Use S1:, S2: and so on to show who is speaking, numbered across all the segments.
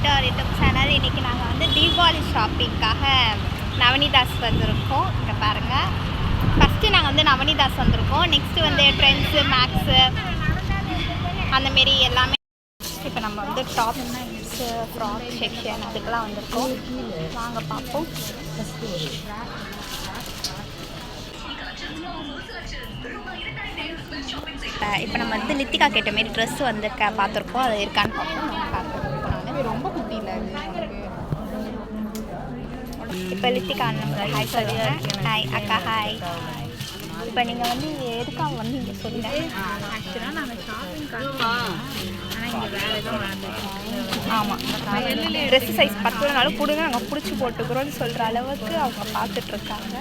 S1: To our YouTube channel. இன்றைக்கி நாங்கள் வந்து தீபாவளி ஷாப்பிங்காக நவனிதாஸ் வந்திருக்கோம். இங்கே பாருங்கள், ஃபஸ்ட்டு நாங்கள் வந்து நவனிதாஸ் வந்திருக்கோம். நெக்ஸ்ட்டு வந்து ட்ரெண்ட்ஸு, மேக்ஸு அந்தமாரி எல்லாமே. இப்போ நம்ம வந்து டாப்ஸு, ஃப்ராக் செக்ஷன் அதுக்கெல்லாம் வந்திருக்கோம். வாங்க பார்ப்போம். இப்போ நம்ம வந்து லித்திகா கேட்ட மாரி ட்ரெஸ் வந்து பார்த்துருக்கோம். அது இருக்கான்னு பார்ப்போம்.
S2: ரொம்ப குட்டி இல்லை
S1: இப்போ லித்திகா நம்ம ஹாய் சொல்லுங்கள். ஹாய் அக்கா, ஹாய். இப்போ நீங்கள் வந்து எதுக்காக வந்து இங்கே சொல்லுங்கள்.
S2: ஆக்சுவலாக நாங்கள் ஷாப்பிங் ஆனால் இங்கே வேறு எதுவும்
S1: ஆமாம், ட்ரெஸ் சைஸ் 10 கொடுங்க, நாங்கள் பிடிச்சி போட்டுக்கிறோன்னு சொல்கிற அளவுக்கு அவங்க பார்த்துட்ருக்காங்க.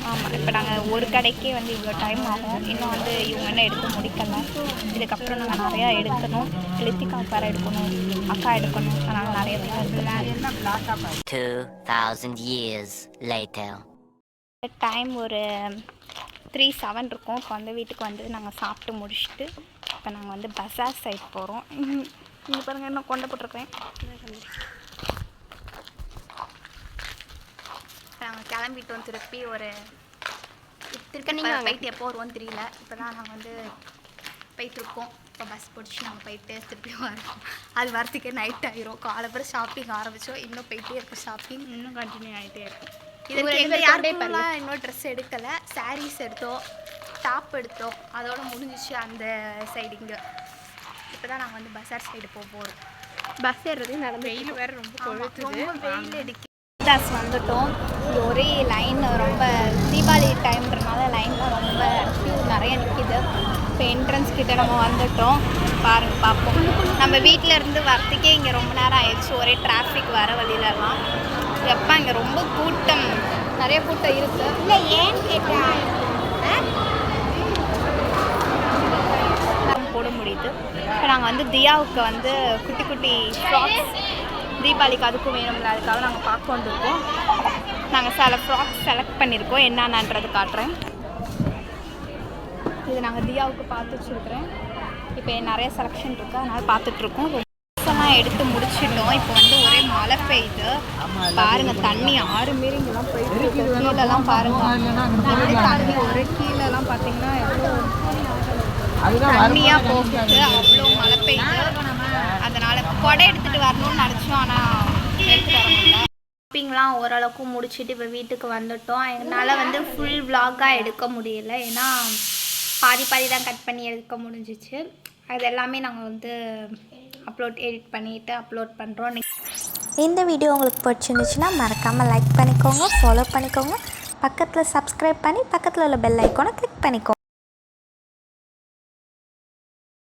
S1: ஆமாம், இப்போ நாங்கள் ஒரு கடைக்கே வந்து இவ்வளோ டைம் ஆகும். இன்னும் வந்து இவங்க என்ன எடுத்து முடிக்கலை. இதுக்கப்புறம் நாங்கள் நிறையா எடுக்கணும். லித்திகா வேறு எடுக்கணும், அக்கா எடுக்கணும். அதனால் நிறைய பேர்
S3: 2000 years later.
S1: டைம் ஒரு 3-7 இருக்கும். இப்போ வந்து வீட்டுக்கு வந்து நாங்கள் சாப்பிட்டு முடிச்சுட்டு இப்போ நாங்கள் வந்து பஸார் சைட் போகிறோம். இங்கே பாருங்கள், இன்னும் கொண்டு போட்டிருக்கேன். நாங்கள் கிளம்பிட்டோம். திருப்பி ஒரு நீங்கள் போயிட்டு எப்போ வருவோன்னு தெரியல. இப்போ தான் நாங்கள் வந்து போயிட்டுருக்கோம். இப்போ பஸ் பிடிச்சி நாங்கள் போயிட்டு திருப்பி வரோம். அது வரத்துக்கே நைட் ஆகிரும். காலைப்பறம் ஷாப்பிங் ஆரம்பித்தோம். இன்னும் போயிட்டே இருக்கும். ஷாப்பிங் இன்னும் கண்டினியூ ஆகிட்டே இருக்கும். இதுக்கு எங்கள் யாருக்குலாம் இன்னும் ட்ரெஸ் எடுக்கலை. சாரீஸ் எடுத்தோம், டாப் எடுத்தோம், அதோடு முடிஞ்சிச்சு அந்த சைடுங்க. இப்போ தான் நாங்கள் வந்து பஸார் சைடு போகிறோம். பஸ் ஏறுறது நடந்து வெயில் வேறு ரொம்ப வெயில் அடிக்கும். தாஸ் வந்துட்டோம். ஒரே லைன், ரொம்ப தீபாவளி டைம்ன்றனால லைனில் ரொம்ப க்யூ நிறைய நிற்கிது. இப்போ என்ட்ரன்ஸ் கிட்டே நம்ம வந்துட்டோம். பாருங்கள், பார்ப்போம். நம்ம வீட்டில் இருந்து வரத்துக்கே இங்கே ரொம்ப நேரம் ஆயிடுச்சு. ஒரே டிராஃபிக் வர வழியிலலாம். எப்போ இங்கே ரொம்ப கூட்டம், நிறைய கூட்டம் இருக்குது. இல்லை ஏன்னு கேட்டேன், போட முடியுது. இப்போ நாங்கள் வந்து தியாவுக்கு வந்து குட்டி குட்டி ஃப்ராக்ஸ் தீபாவளிக்கு அதுக்கும் வேணும்ல, அதுக்காக நாங்கள் பார்க்க வந்துருக்கோம். நாங்கள் சில ஃப்ராக்ஸ் செலக்ட் பண்ணியிருக்கோம். என்னென்னன்றது காட்டுறேன். இது நாங்கள் தியாவுக்கு பார்த்து வச்சுருக்குறேன். இப்போ நிறைய செலெக்ஷன் இருக்குது, அதனால் பார்த்துட்ருக்கோம். எல்லாம் எடுத்து முடிச்சிட்டோம். இப்போ வந்து ஒரே மழை பெய்யுது. பாருங்கள், தண்ணி ஆறு மாரி இங்கெல்லாம் போயிட்டு கீழெல்லாம் பாருங்கள். தண்ணி ஒரு கீழெல்லாம் பார்த்தீங்கன்னா எவ்வளோ தண்ணியாக போகுது. அவ்வளோ மழை பெய்யுது. அதனால் கொடை எடுத்துகிட்டு வரணும்னு நினச்சோம், ஆனால் எடுத்துகிட்டு வர முடியல. ஷாப்பிங்லாம் ஓரளவுக்கு முடிச்சுட்டு இப்போ வீட்டுக்கு வந்துட்டோம். என்னால் வந்து ஃபுல் விலாகாக எடுக்க முடியல, ஏன்னா பாதி தான் கட் பண்ணி எடுக்க முடிஞ்சிச்சு. அது எல்லாமே நாங்கள் வந்து எடிட் பண்ணிவிட்டு அப்லோட் பண்ணுறோம்.
S4: இந்த வீடியோ உங்களுக்கு பிடிச்சிருந்துச்சுன்னா மறக்காமல் லைக் பண்ணிக்கோங்க, ஃபாலோ பண்ணிக்கோங்க, பக்கத்தில் சப்ஸ்கிரைப் பண்ணி பக்கத்தில் உள்ள பெல் ஐக்கானை கிளிக் பண்ணிக்கோங்க.